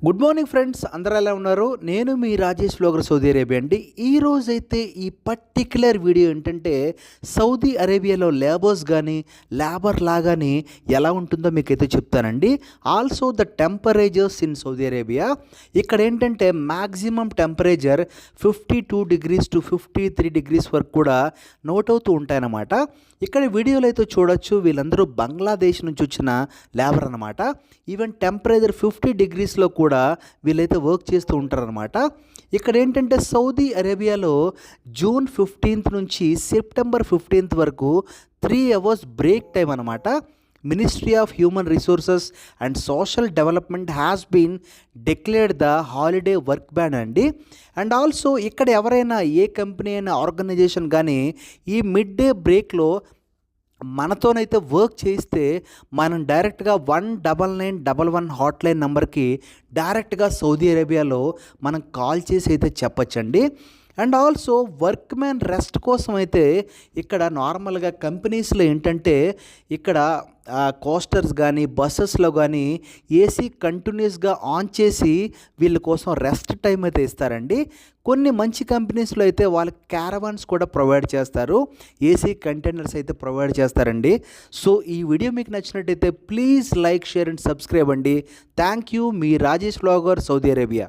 Good morning friends, అందరూ ఎలా ఉన్నారు? నేను మీ రాజేష్ వ్లాగర్ సౌదీ అరేబియా అండి. ఈరోజైతే ఈ పర్టిక్యులర్ వీడియో ఏంటంటే సౌదీ అరేబియాలో లేబర్స్ కానీ లేబర్ లా కానీ ఎలా ఉంటుందో మీకైతే చెప్తానండి. Also the temperatures in Saudi Arabia. ఇక్కడ ఏంటంటే maximum temperature 52 degrees to 53 degrees వరకు కూడా నోట్ అవుతూ ఉంటాయన్నమాట. ఇక్కడ వీడియోలో అయితే చూడొచ్చు, వీళ్ళందరూ బంగ్లాదేశ్ నుంచి వచ్చిన లేబర్ అనమాట. ఈవెన్ టెంపరేచర్ 50 డిగ్రీస్లో కూడా వీళ్ళైతే వర్క్ చేస్తూ ఉంటారనమాట. ఇక్కడ ఏంటంటే సౌదీ అరేబియాలో జూన్ 15th నుంచి సెప్టెంబర్ 15th వరకు 3 అవర్స్ బ్రేక్ టైం అనమాట. Ministry of human resources and social development has been declared the holiday work ban అండి. అండ్ ఆల్సో ఇక్కడ ఎవరైనా ఏ కంపెనీ అయినా ఆర్గనైజేషన్ కానీ ఈ మిడ్ డే బ్రేక్లో మనతోనైతే వర్క్ చేస్తే మనం డైరెక్ట్గా 19911 హాట్లైన్ నెంబర్కి డైరెక్ట్గా సౌదీ అరేబియాలో మనం కాల్ చేసి అయితే చెప్పచ్చండి. And also work man rest కోసం అయితే ఇక్కడ నార్మల్గా కంపెనీస్లో ఏంటంటే ఇక్కడ కోస్టర్స్ కానీ బస్సెస్లో కానీ ఏసీ కంటిన్యూస్గా ఆన్ చేసి వీళ్ళ కోసం రెస్ట్ టైం అయితే ఇస్తారండి. కొన్ని మంచి కంపెనీస్లో అయితే వాళ్ళకి క్యారవాన్స్ కూడా ప్రొవైడ్ చేస్తారు, ఏసీ కంటైనర్స్ అయితే ప్రొవైడ్ చేస్తారండి. సో ఈ వీడియో మీకు నచ్చినట్టయితే please like, share and subscribe అండి. Thank you. మీ రాజేష్ వ్లాగర్, సౌదీ అరేబియా.